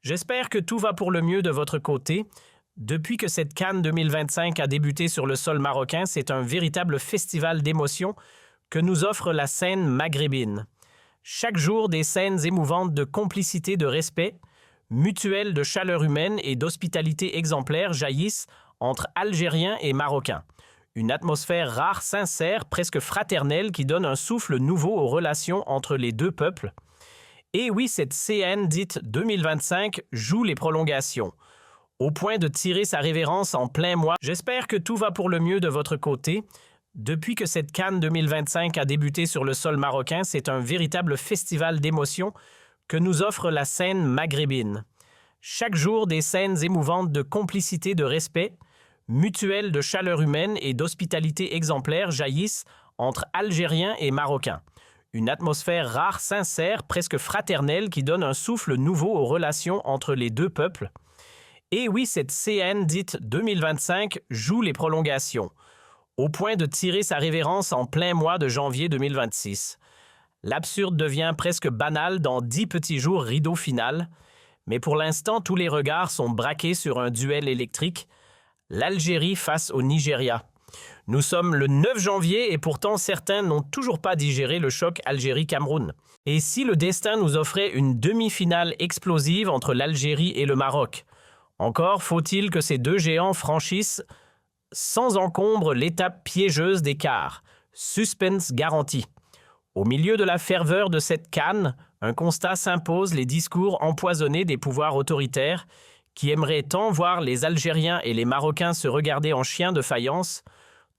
J'espère que tout va pour le mieux de votre côté. Depuis que cette CAN 2025 a débuté sur le sol marocain, c'est un véritable festival d'émotions que nous offre la scène maghrébine. Chaque jour, des scènes émouvantes de complicité, de respect, mutuelle de chaleur humaine et d'hospitalité exemplaire jaillissent entre Algériens et Marocains. Une atmosphère rare, sincère, presque fraternelle qui donne un souffle nouveau aux relations entre les deux peuples. Et oui, cette CN dite 2025 joue les prolongations, au point de tirer sa révérence en plein mois. J'espère que tout va pour le mieux de votre côté. Depuis que cette CAN 2025 a débuté sur le sol marocain, c'est un véritable festival d'émotions que nous offre la scène maghrébine. Chaque jour, des scènes émouvantes de complicité, de respect, mutuelle de chaleur humaine et d'hospitalité exemplaire jaillissent entre Algériens et Marocains. Une atmosphère rare, sincère, presque fraternelle qui donne un souffle nouveau aux relations entre les deux peuples. Et oui, cette CN dite 2025 joue les prolongations, au point de tirer sa révérence en plein mois de janvier 2026. L'absurde devient presque banal dans 10 petits jours rideau final, mais pour l'instant, tous les regards sont braqués sur un duel électrique, l'Algérie face au Nigeria. Nous sommes le 9 janvier et pourtant certains n'ont toujours pas digéré le choc Algérie-Cameroun. Et si le destin nous offrait une demi-finale explosive entre l'Algérie et le Maroc? Encore faut-il que ces deux géants franchissent sans encombre l'étape piégeuse des quarts. Suspense garanti. Au milieu de la ferveur de cette CAN, un constat s'impose, les discours empoisonnés des pouvoirs autoritaires qui aimeraient tant voir les Algériens et les Marocains se regarder en chiens de faïence,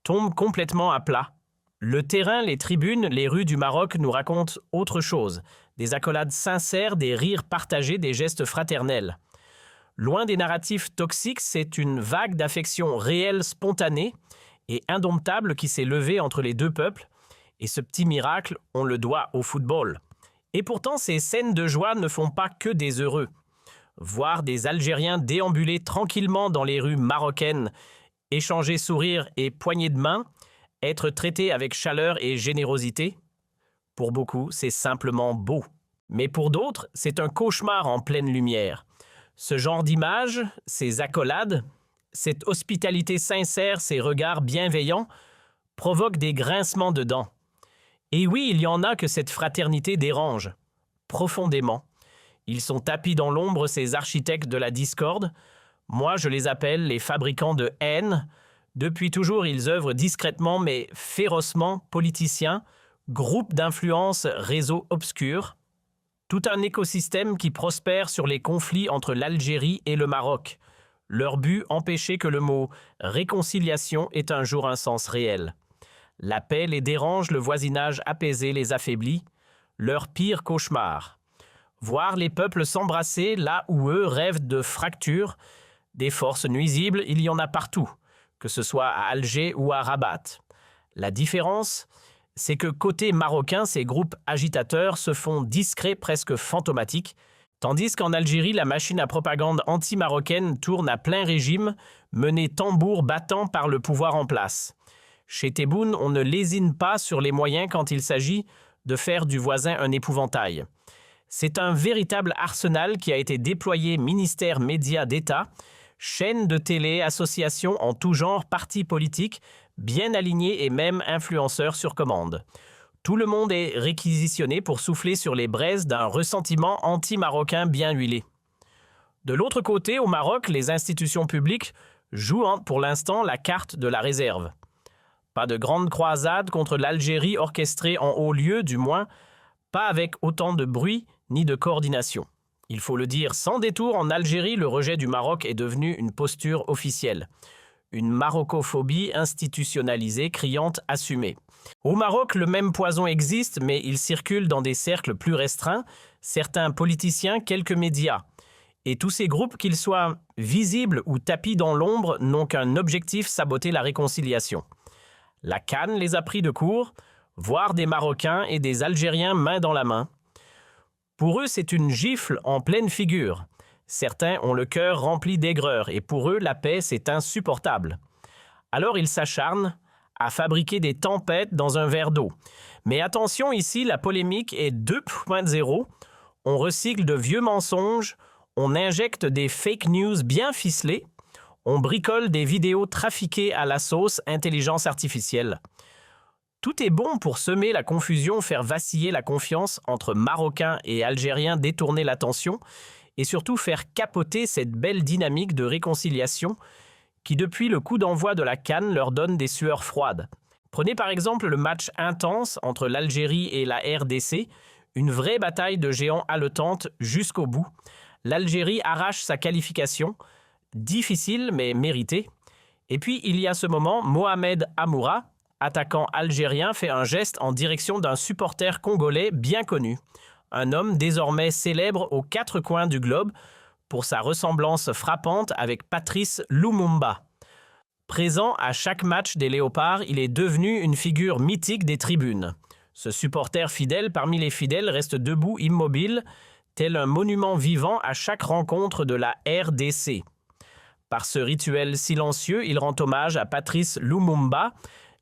tombent complètement à plat. Le terrain, les tribunes, les rues du Maroc nous racontent autre chose. Des accolades sincères, des rires partagés, des gestes fraternels. Loin des narratifs toxiques, c'est une vague d'affection réelle, spontanée et indomptable qui s'est levée entre les deux peuples. Et ce petit miracle, on le doit au football. Et pourtant, ces scènes de joie ne font pas que des heureux. Voir des Algériens déambuler tranquillement dans les rues marocaines, échanger sourires et poignées de main, être traités avec chaleur et générosité, pour beaucoup, c'est simplement beau. Mais pour d'autres, c'est un cauchemar en pleine lumière. Ce genre d'image, ces accolades, cette hospitalité sincère, ces regards bienveillants, provoquent des grincements de dents. Et oui, il y en a que cette fraternité dérange, profondément. Ils sont tapis dans l'ombre, ces architectes de la discorde. Moi, je les appelle les fabricants de haine. Depuis toujours, ils œuvrent discrètement mais férocement, politiciens, groupes d'influence, réseaux obscurs. Tout un écosystème qui prospère sur les conflits entre l'Algérie et le Maroc. Leur but, empêcher que le mot « réconciliation » ait un jour un sens réel. La paix les dérange, le voisinage apaisé les affaiblit. Leur pire cauchemar. Voir les peuples s'embrasser là où eux rêvent de fractures, des forces nuisibles, il y en a partout, que ce soit à Alger ou à Rabat. La différence, c'est que côté marocain, ces groupes agitateurs se font discrets, presque fantomatiques, tandis qu'en Algérie, la machine à propagande anti-marocaine tourne à plein régime, menée tambour battant par le pouvoir en place. Chez Tebboune, on ne lésine pas sur les moyens quand il s'agit de faire du voisin un épouvantail. C'est un véritable arsenal qui a été déployé ministère, médias d'État, chaînes de télé, associations en tout genre, partis politiques, bien alignés et même influenceurs sur commande. Tout le monde est réquisitionné pour souffler sur les braises d'un ressentiment anti-marocain bien huilé. De l'autre côté, au Maroc, les institutions publiques jouent pour l'instant la carte de la réserve. Pas de grande croisade contre l'Algérie orchestrée en haut lieu, du moins, pas avec autant de bruit ni de coordination. Il faut le dire sans détour, en Algérie, le rejet du Maroc est devenu une posture officielle. Une marocophobie institutionnalisée, criante, assumée. Au Maroc, le même poison existe, mais il circule dans des cercles plus restreints, certains politiciens, quelques médias. Et tous ces groupes, qu'ils soient visibles ou tapis dans l'ombre, n'ont qu'un objectif, saboter la réconciliation. La CAN les a pris de court, voir des Marocains et des Algériens main dans la main. Pour eux, c'est une gifle en pleine figure. Certains ont le cœur rempli d'aigreur et pour eux, la paix, c'est insupportable. Alors ils s'acharnent à fabriquer des tempêtes dans un verre d'eau. Mais attention, ici, la polémique est 2.0. On recycle de vieux mensonges, On injecte des fake news bien ficelées. On bricole des vidéos trafiquées à la sauce intelligence artificielle. Tout est bon pour semer la confusion, faire vaciller la confiance entre Marocains et Algériens, détourner l'attention et surtout faire capoter cette belle dynamique de réconciliation qui, depuis le coup d'envoi de la CAN, leur donne des sueurs froides. Prenez par exemple le match intense entre l'Algérie et la RDC, une vraie bataille de géants haletante jusqu'au bout. L'Algérie arrache sa qualification, difficile mais méritée. Et puis il y a ce moment, Mohamed Amoura, attaquant algérien, fait un geste en direction d'un supporter congolais bien connu. Un homme désormais célèbre aux quatre coins du globe pour sa ressemblance frappante avec Patrice Lumumba. Présent à chaque match des Léopards, il est devenu une figure mythique des tribunes. Ce supporter fidèle parmi les fidèles reste debout immobile, tel un monument vivant à chaque rencontre de la RDC. Par ce rituel silencieux, il rend hommage à Patrice Lumumba,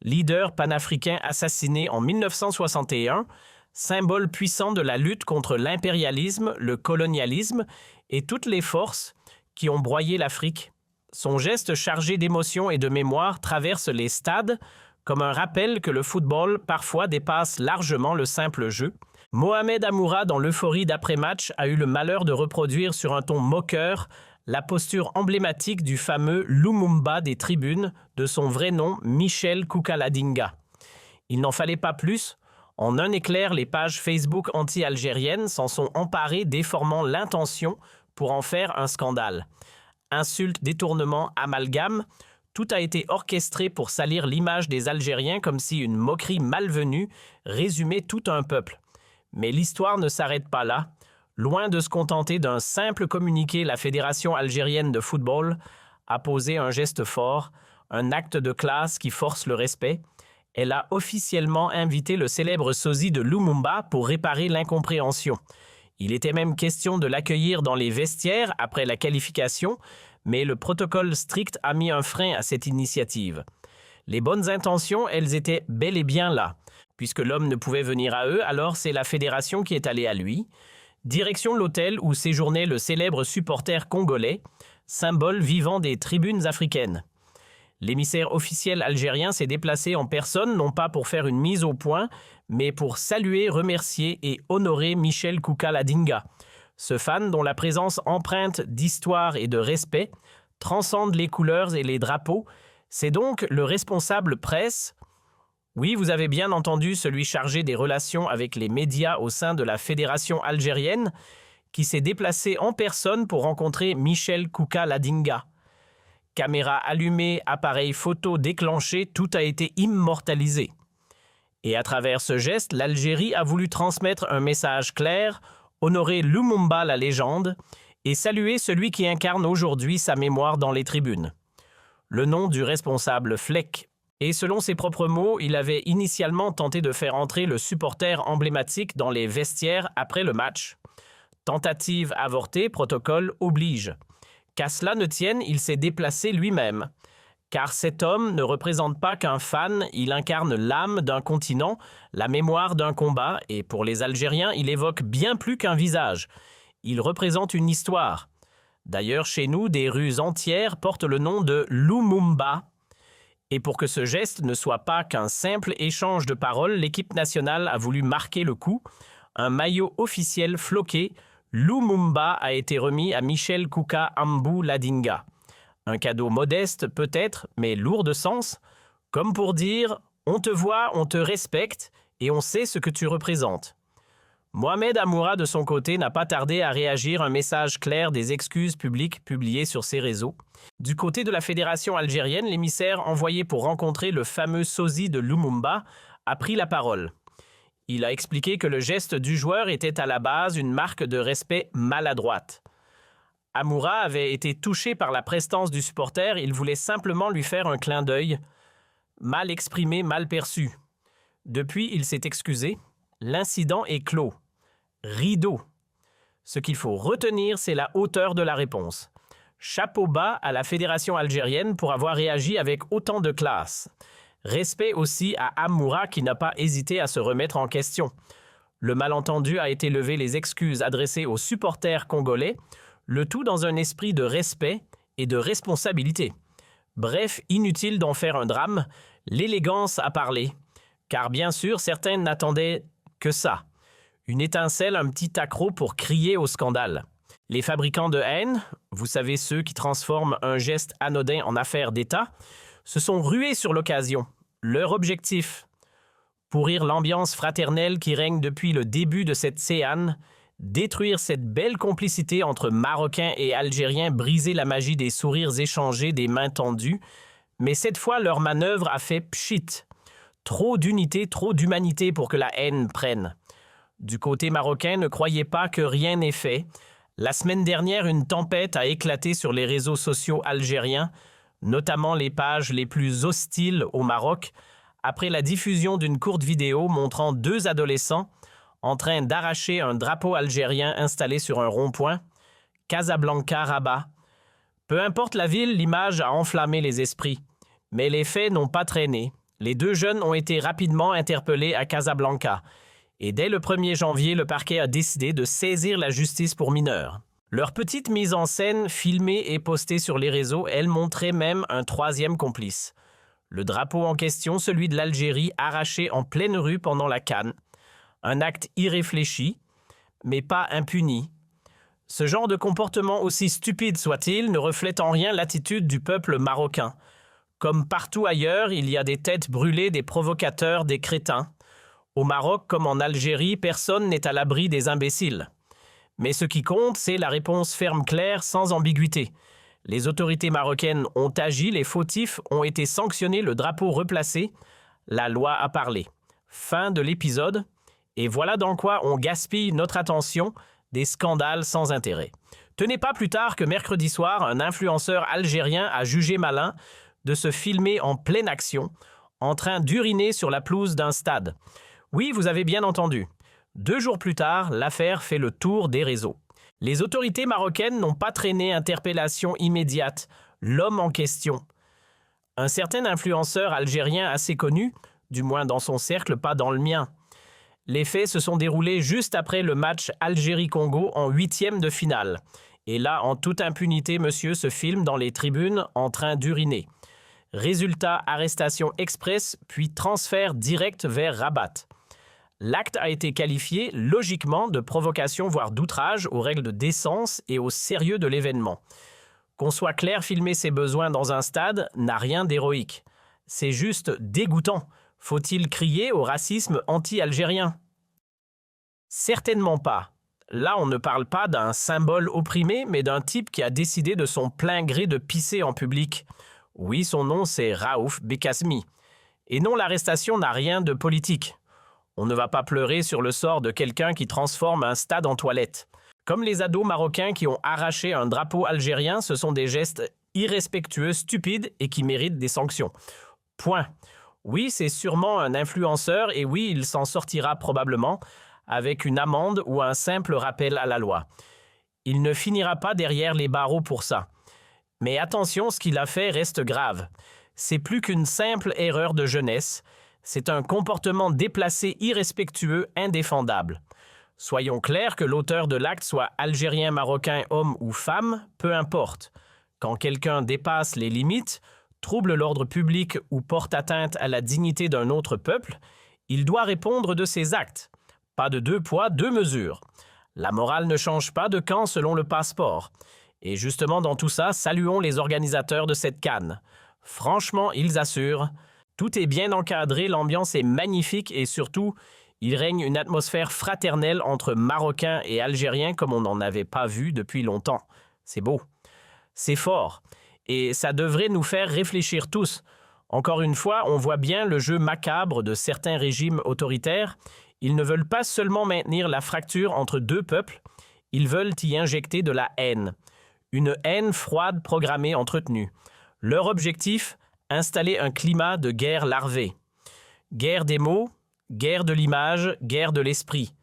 leader panafricain assassiné en 1961, symbole puissant de la lutte contre l'impérialisme, le colonialisme et toutes les forces qui ont broyé l'Afrique. Son geste chargé d'émotion et de mémoire traverse les stades comme un rappel que le football parfois dépasse largement le simple jeu. Mohamed Amoura, dans l'euphorie d'après-match, a eu le malheur de reproduire sur un ton moqueur la posture emblématique du fameux Lumumba des tribunes, de son vrai nom Michel Koukaladinga. Il n'en fallait pas plus. En un éclair, les pages Facebook anti-algériennes s'en sont emparées, déformant l'intention pour en faire un scandale. Insultes, détournements, amalgames, tout a été orchestré pour salir l'image des Algériens comme si une moquerie malvenue résumait tout un peuple. Mais l'histoire ne s'arrête pas là. Loin de se contenter d'un simple communiqué, la Fédération algérienne de football a posé un geste fort, un acte de classe qui force le respect. Elle a officiellement invité le célèbre sosie de Lumumba pour réparer l'incompréhension. Il était même question de l'accueillir dans les vestiaires après la qualification, mais le protocole strict a mis un frein à cette initiative. Les bonnes intentions, elles étaient bel et bien là. Puisque l'homme ne pouvait venir à eux, alors c'est la fédération qui est allée à lui. Direction l'hôtel où séjournait le célèbre supporter congolais, symbole vivant des tribunes africaines. L'émissaire officiel algérien s'est déplacé en personne, non pas pour faire une mise au point, mais pour saluer, remercier et honorer Michel Koukaladinga, ce fan dont la présence empreinte d'histoire et de respect transcende les couleurs et les drapeaux. C'est donc le responsable presse, oui, vous avez bien entendu, celui chargé des relations avec les médias au sein de la Fédération algérienne, qui s'est déplacé en personne pour rencontrer Michel Koukaladinga. Caméra allumée, appareil photo déclenché, tout a été immortalisé. Et à travers ce geste, l'Algérie a voulu transmettre un message clair, honorer Lumumba la légende et saluer celui qui incarne aujourd'hui sa mémoire dans les tribunes. Le nom du responsable Fleck. Et selon ses propres mots, il avait initialement tenté de faire entrer le supporter emblématique dans les vestiaires après le match. Tentative avortée, protocole oblige. Qu'à cela ne tienne, il s'est déplacé lui-même. Car cet homme ne représente pas qu'un fan, il incarne l'âme d'un continent, la mémoire d'un combat, et pour les Algériens, il évoque bien plus qu'un visage. Il représente une histoire. D'ailleurs, chez nous, des rues entières portent le nom de Lumumba. Et pour que ce geste ne soit pas qu'un simple échange de paroles, l'équipe nationale a voulu marquer le coup. Un maillot officiel floqué, Lumumba a été remis à Michel Koukaladinga. Un cadeau modeste peut-être, mais lourd de sens, comme pour dire « on te voit, on te respecte et on sait ce que tu représentes ». Mohamed Amoura, de son côté, n'a pas tardé à réagir, un message clair des excuses publiques publiées sur ses réseaux. Du côté de la fédération algérienne, l'émissaire envoyé pour rencontrer le fameux sosie de Lumumba a pris la parole. Il a expliqué que le geste du joueur était à la base une marque de respect maladroite. Amoura avait été touché par la prestance du supporter, il voulait simplement lui faire un clin d'œil. Mal exprimé, mal perçu. Depuis, il s'est excusé. L'incident est clos. Rideau. Ce qu'il faut retenir, c'est la hauteur de la réponse. Chapeau bas à la fédération algérienne pour avoir réagi avec autant de classe. Respect aussi à Amoura qui n'a pas hésité à se remettre en question. Le malentendu a été levé, les excuses adressées aux supporters congolais. Le tout dans un esprit de respect et de responsabilité. Bref, inutile d'en faire un drame, l'élégance a parlé. Car bien sûr, certains n'attendaient que ça. Une étincelle, un petit accroc pour crier au scandale. Les fabricants de haine, vous savez ceux qui transforment un geste anodin en affaire d'État, se sont rués sur l'occasion. Leur objectif, pourrir l'ambiance fraternelle qui règne depuis le début de cette séance, détruire cette belle complicité entre Marocains et Algériens, briser la magie des sourires échangés, des mains tendues. Mais cette fois, leur manœuvre a fait pchit. Trop d'unité, trop d'humanité pour que la haine prenne. Du côté marocain, ne croyez pas que rien n'est fait. La semaine dernière, une tempête a éclaté sur les réseaux sociaux algériens, notamment les pages les plus hostiles au Maroc, après la diffusion d'une courte vidéo montrant deux adolescents en train d'arracher un drapeau algérien installé sur un rond-point, Casablanca-Rabat. Peu importe la ville, l'image a enflammé les esprits. Mais les faits n'ont pas traîné. Les deux jeunes ont été rapidement interpellés à Casablanca. Et dès le 1er janvier, le parquet a décidé de saisir la justice pour mineurs. Leur petite mise en scène, filmée et postée sur les réseaux, elle montrait même un troisième complice. Le drapeau en question, celui de l'Algérie, arraché en pleine rue pendant la CAN. Un acte irréfléchi, mais pas impuni. Ce genre de comportement, aussi stupide soit-il, ne reflète en rien l'attitude du peuple marocain. Comme partout ailleurs, il y a des têtes brûlées, des provocateurs, des crétins. Au Maroc, comme en Algérie, personne n'est à l'abri des imbéciles. Mais ce qui compte, c'est la réponse ferme, claire, sans ambiguïté. Les autorités marocaines ont agi, les fautifs ont été sanctionnés, le drapeau replacé. La loi a parlé. Fin de l'épisode. Et voilà dans quoi on gaspille notre attention, des scandales sans intérêt. Tenez pas plus tard que mercredi soir, un influenceur algérien a jugé malin de se filmer en pleine action, en train d'uriner sur la pelouse d'un stade. Oui, vous avez bien entendu. 2 jours plus tard, l'affaire fait le tour des réseaux. Les autorités marocaines n'ont pas traîné interpellation immédiate. L'homme en question, un certain influenceur algérien assez connu, du moins dans son cercle, pas dans le mien. Les faits se sont déroulés juste après le match Algérie-Congo en 8e de finale. Et là, en toute impunité, monsieur se filme dans les tribunes en train d'uriner. Résultat, arrestation express, puis transfert direct vers Rabat. L'acte a été qualifié logiquement de provocation, voire d'outrage aux règles de décence et au sérieux de l'événement. Qu'on soit clair, filmer ses besoins dans un stade n'a rien d'héroïque. C'est juste dégoûtant. Faut-il crier au racisme anti-algérien? Certainement pas. Là, on ne parle pas d'un symbole opprimé, mais d'un type qui a décidé de son plein gré de pisser en public. Oui, son nom c'est Raouf Bekasmi. Et non, l'arrestation n'a rien de politique. On ne va pas pleurer sur le sort de quelqu'un qui transforme un stade en toilette. Comme les ados marocains qui ont arraché un drapeau algérien, ce sont des gestes irrespectueux, stupides et qui méritent des sanctions. Point. Oui, c'est sûrement un influenceur et oui, il s'en sortira probablement avec une amende ou un simple rappel à la loi. Il ne finira pas derrière les barreaux pour ça. Mais attention, ce qu'il a fait reste grave. C'est plus qu'une simple erreur de jeunesse. C'est un comportement déplacé, irrespectueux, indéfendable. Soyons clairs, que l'auteur de l'acte soit algérien, marocain, homme ou femme, peu importe. Quand quelqu'un dépasse les limites, trouble l'ordre public ou porte atteinte à la dignité d'un autre peuple, il doit répondre de ses actes. Pas de 2 poids, 2 mesures. La morale ne change pas de camp selon le passeport. Et justement dans tout ça, saluons les organisateurs de cette CAN. Franchement, ils assurent. Tout est bien encadré, l'ambiance est magnifique et surtout, il règne une atmosphère fraternelle entre Marocains et Algériens comme on n'en avait pas vu depuis longtemps. C'est beau. C'est fort. Et ça devrait nous faire réfléchir tous. Encore une fois, on voit bien le jeu macabre de certains régimes autoritaires. Ils ne veulent pas seulement maintenir la fracture entre 2 peuples, ils veulent y injecter de la haine. Une haine froide programmée, entretenue. Leur objectif, installer un climat de guerre larvée. Guerre des mots, guerre de l'image, guerre de l'esprit.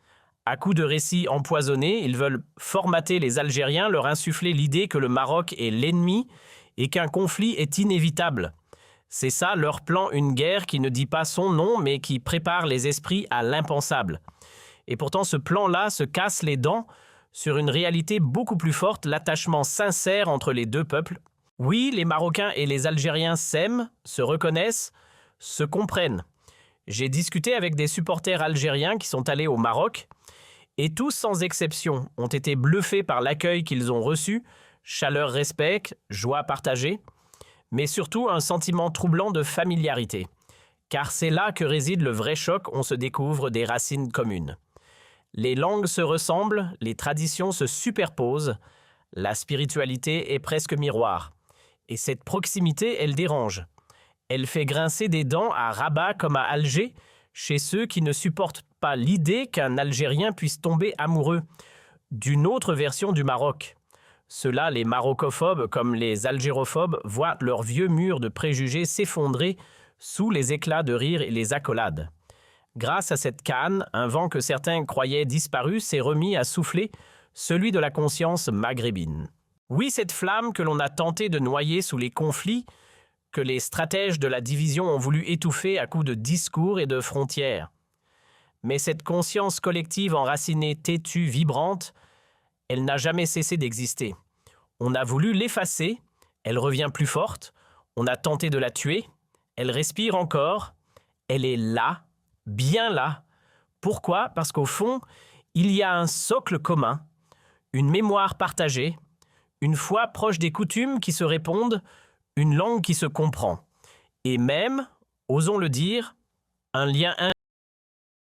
À coups de récits empoisonnés, ils veulent formater les Algériens, leur insuffler l'idée que le Maroc est l'ennemi et qu'un conflit est inévitable. C'est ça leur plan, une guerre qui ne dit pas son nom, mais qui prépare les esprits à l'impensable. Et pourtant, ce plan-là se casse les dents sur une réalité beaucoup plus forte, l'attachement sincère entre les deux peuples. Oui, les Marocains et les Algériens s'aiment, se reconnaissent, se comprennent. J'ai discuté avec des supporters algériens qui sont allés au Maroc et tous sans exception ont été bluffés par l'accueil qu'ils ont reçu, chaleur, respect, joie partagée, mais surtout un sentiment troublant de familiarité. Car c'est là que réside le vrai choc, on se découvre des racines communes. Les langues se ressemblent, les traditions se superposent, la spiritualité est presque miroir. Et cette proximité, elle dérange. Elle fait grincer des dents à Rabat comme à Alger, chez ceux qui ne supportent pas l'idée qu'un Algérien puisse tomber amoureux d'une autre version du Maroc. Ceux-là, les marocophobes comme les algérophobes, voient leur vieux mur de préjugés s'effondrer sous les éclats de rire et les accolades. Grâce à cette canne, un vent que certains croyaient disparu s'est remis à souffler, celui de la conscience maghrébine. Oui, cette flamme que l'on a tenté de noyer sous les conflits, que les stratèges de la division ont voulu étouffer à coups de discours et de frontières. Mais cette conscience collective enracinée, têtue, vibrante, elle n'a jamais cessé d'exister. On a voulu l'effacer, elle revient plus forte, on a tenté de la tuer, elle respire encore, elle est là, bien là. Pourquoi? Parce qu'au fond, il y a un socle commun, une mémoire partagée, une foi proche des coutumes qui se répondent, une langue qui se comprend. Et même, osons le dire, un lien